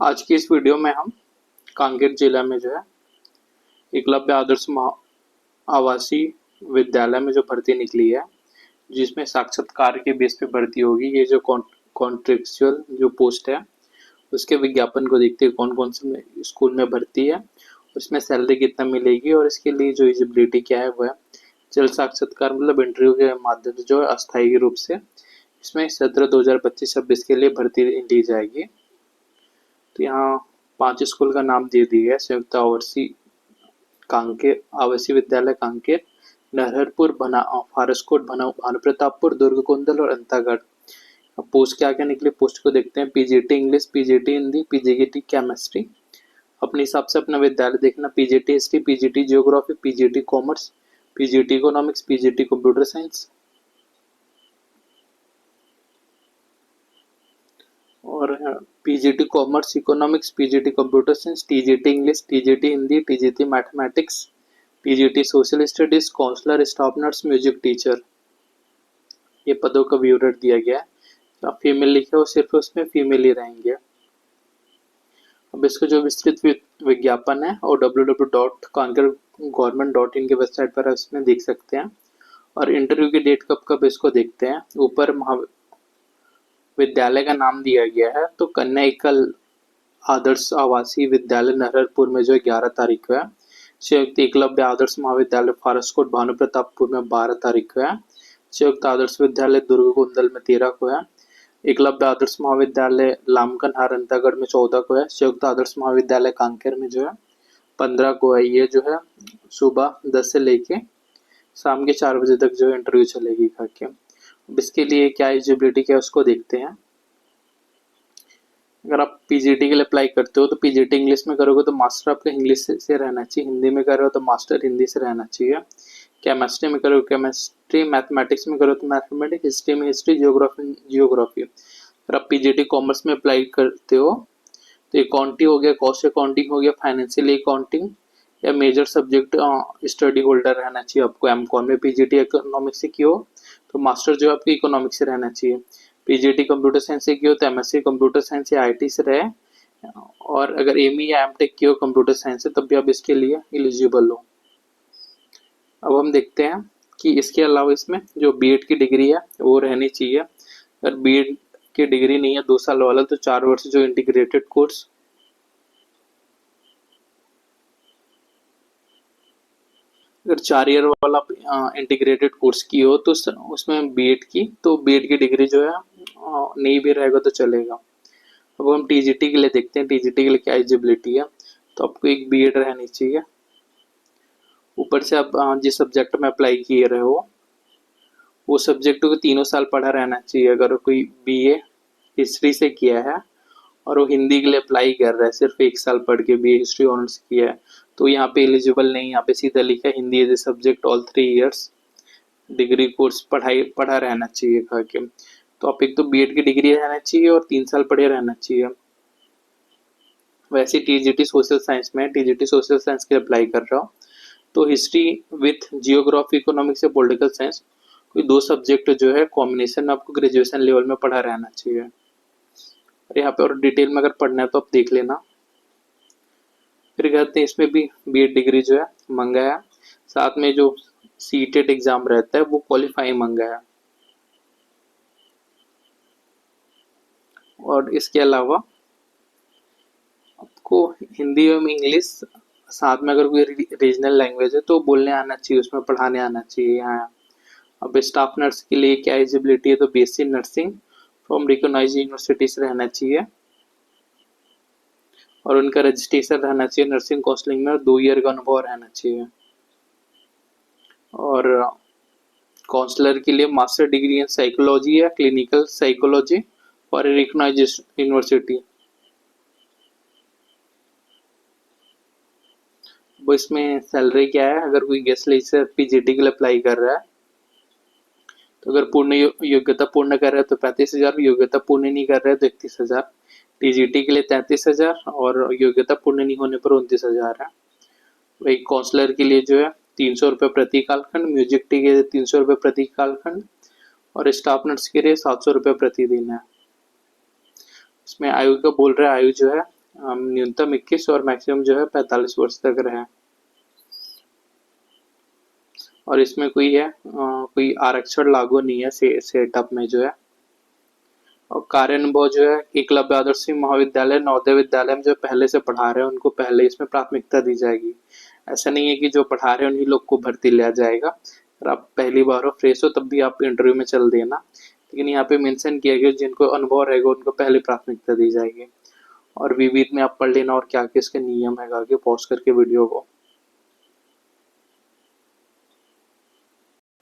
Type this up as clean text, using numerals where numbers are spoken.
आज की इस वीडियो में हम कांकेर जिला में जो है एकलव्य आदर्श आवासीय विद्यालय में जो भर्ती निकली है, जिसमें साक्षात्कार के बेस पे भर्ती होगी। ये जो कॉन्ट्रेक्चुअल जो पोस्ट है उसके विज्ञापन को देखते हैं कौन कौन से स्कूल में भर्ती है, उसमें सैलरी कितना मिलेगी और इसके लिए जो एलिजिबिलिटी क्या है वो है जल्द साक्षात्कार मतलब इंटरव्यू के माध्यम से जो है अस्थायी रूप से इसमें सत्र 2025-26 के लिए भर्ती ली जाएगी। तो यहाँ 5 स्कूल का नाम दे दिया है: संयुक्त आवासीय कांकेर, आवासीय विद्यालय कांकेर, नरहरपुर, फारसकोट, भानुप्रतापपुर, दुर्गकुंदल और अंतागढ़। अब पोस्ट क्या क्या निकले पोस्ट को देखते हैं। PGT English, PGT Hindi, PGT chemistry. अपने हिसाब से अपना विद्यालय देखना: PGT history, PGT geography, PGT commerce, PGT economics, PGT computer science और PGT commerce economics, PGT computer science, TGT English, TGT Hindi, TGT mathematics, PGT social studies, counsellor, staff nurse, music teacher. ये पदों का विवरण दिया गया है। तो आप फीमेल लिखे हो सिर्फ उसमें फीमेल ही रहेंगे। अब इसका जो विस्तृत विज्ञापन है और www.kankergovernment.in की वेबसाइट पर उसमें देख सकते हैं। और इंटरव्यू की डेट कब कब इसको देखते हैं। ऊपर विद्यालय का नाम दिया गया है, तो कन्या एकल आदर्श आवासीय विद्यालय नरहरपुर में जो 11 तारीख को है। संयुक्त एकलव्य आदर्श महाविद्यालय फारसकोट भानुप्रतापपुर में 12 तारीख को है। संयुक्त आदर्श विद्यालय दुर्गकुंदल में 13 को है। एकलव्य आदर्श महाविद्यालय लामकनहार अंतागढ़ में 14 को है। संयुक्त आदर्श महाविद्यालय कांकेर में जो है 15 को है। ये जो है सुबह 10 से लेके शाम के 4 बजे तक जो इंटरव्यू चलेगी करके। अब इसके लिए क्या एलिजिबिलिटी क्या है उसको देखते हैं। अगर आप पीजीटी के लिए अप्लाई करते हो तो पीजीटी इंग्लिश में करोगे तो मास्टर आपका इंग्लिश से रहना चाहिए। हिंदी में कर रहे हो तो मास्टर हिंदी से रहना चाहिए। केमिस्ट्री में करो केमिस्ट्री, मैथमेटिक्स में करो तो मैथमेटिक्स, हिस्ट्री में हिस्ट्री, जियोग्राफी। अगर आप पीजीटी कॉमर्स में अप्लाई करते हो तो अकाउंटिंग हो गया, कॉस्ट अकाउंटिंग हो गया, फाइनेंशियल अकाउंटिंग या मेजर सब्जेक्ट स्टडी होल्डर रहना चाहिए आपको। एमकॉम में पीजीटी इकोनॉमिक्स से किया हो तो मास्टर जो है आपको इकोनॉमिक्स से रहना चाहिए। पीजीटी कंप्यूटर साइंस से किया हो तो एमएससी कंप्यूटर साइंस या आईटी से रहे। और अगर एमई या एमटेक किया हो कंप्यूटर साइंस से तब भी आप इसके लिए एलिजिबल हो। अब हम देखते हैं कि इसके अलावा इसमें जो बीएड की डिग्री है वो रहनी चाहिए। अगर बीएड की डिग्री नहीं है 2 साल वाला तो 4 वर्ष जो इंटीग्रेटेड कोर्स, अगर 4 ईयर वाला इंटीग्रेटेड कोर्स की हो तो उसमें बीएड की, तो बीएड की डिग्री जो है नहीं भी रहेगा तो चलेगा। अब हम टीजीटी के लिए देखते हैं टीजीटी के लिए क्या एलिजिबिलिटी है। तो आपको एक बीएड रहनी चाहिए। ऊपर से आप जिस सब्जेक्ट में अप्लाई किए रहे हो वो सब्जेक्ट को 3 साल पढ़ा रहना चाहिए। अगर कोई बीए हिस्ट्री से किया है और वो हिंदी के लिए अप्लाई कर रहा है, सिर्फ 1 साल पढ़ के बीए हिस्ट्री ऑनर्स किया है, तो यहाँ पे एलिजिबल नहीं। यहाँ पे सीधा लिखा है Hindi as a subject all 3 years degree course पढ़ा रहना चाहिए कहा के। तो आप एक तो बीएड की डिग्री रहना चाहिए और 3 साल पढ़े रहना चाहिए। वैसे टीजीटी सोशल साइंस में, टीजीटी सोशल साइंस के लिए अप्लाई कर रहा हूँ तो हिस्ट्री विथ जियोग्राफी, इकोनॉमिक्स या पॉलिटिकल साइंस कोई 2 सब्जेक्ट जो है कॉम्बिनेशन में आपको ग्रेजुएशन लेवल में पढ़ा रहना चाहिए। और यहाँ पे और डिटेल में अगर पढ़ना है तो आप देख लेना। फिर कहते हैं इसमें भी बीएड डिग्री जो है मंगा है, साथ में जो सीटेट एग्जाम रहता है वो क्वालिफाइंग मंगा है। और इसके अलावा आपको हिंदी एवं इंग्लिश, साथ में अगर कोई रीजनल लैंग्वेज है तो बोलने आना चाहिए, उसमें पढ़ाने आना चाहिए यहाँ। अब स्टाफ नर्स के लिए क्या एलिजिबिलिटी है तो BSc nursing from recognised university से रहना चाहिए और उनका रजिस्ट्रेशन रहना चाहिए नर्सिंग काउंसलिंग में और 2 ईयर का अनुभव रहना चाहिए। और काउंसलर के लिए मास्टर डिग्री इन साइकोलॉजी या clinical psychology for recognised university. वो इसमें सैलरी क्या है, अगर कोई गेस्ट लेक्चरर पीजीटी के लिए अप्लाई कर रहा है तो अगर पूर्ण योग्यता पूर्ण कर रहा है तो 35,000, योग्यता पूर्ण नहीं कर रहा है तो 31,000। टीजीटी के लिए 33,000 और योग्यता पूर्ण नहीं होने पर 29,000 है। वही काउंसलर के लिए जो है 300 रुपये प्रति कालखंड, म्यूजिक टी के लिए 300 रुपये प्रति कालखंड और स्टाफ नर्स के लिए 700 रुपये प्रतिदिन है। इसमें आयु का बोल रहा है, आयु जो है न्यूनतम 21 और मैक्सिमम जो है 45 वर्ष तक रहे। और इसमें कोई आरक्षण लागू नहीं है सेटअप में जो है। और कार्यानुभव जो है एकलव्य आदर्श महाविद्यालय नवोदय विद्यालय में जो पहले से पढ़ा रहे हैं उनको पहले इसमें प्राथमिकता दी जाएगी। ऐसा नहीं है कि जो पढ़ा रहे हैं उन्हीं लोग को भर्ती लिया जाएगा। अगर आप पहली बार हो, फ्रेश हो, तब भी आप इंटरव्यू में चल देना, लेकिन यहाँ पे मेंशन किया गया जिनको अनुभव रहेगा उनको पहले प्राथमिकता दी जाएगी। और विविध में आप पढ़ लेना और क्या क्या इसके नियम है, आगे पॉज करके वीडियो को।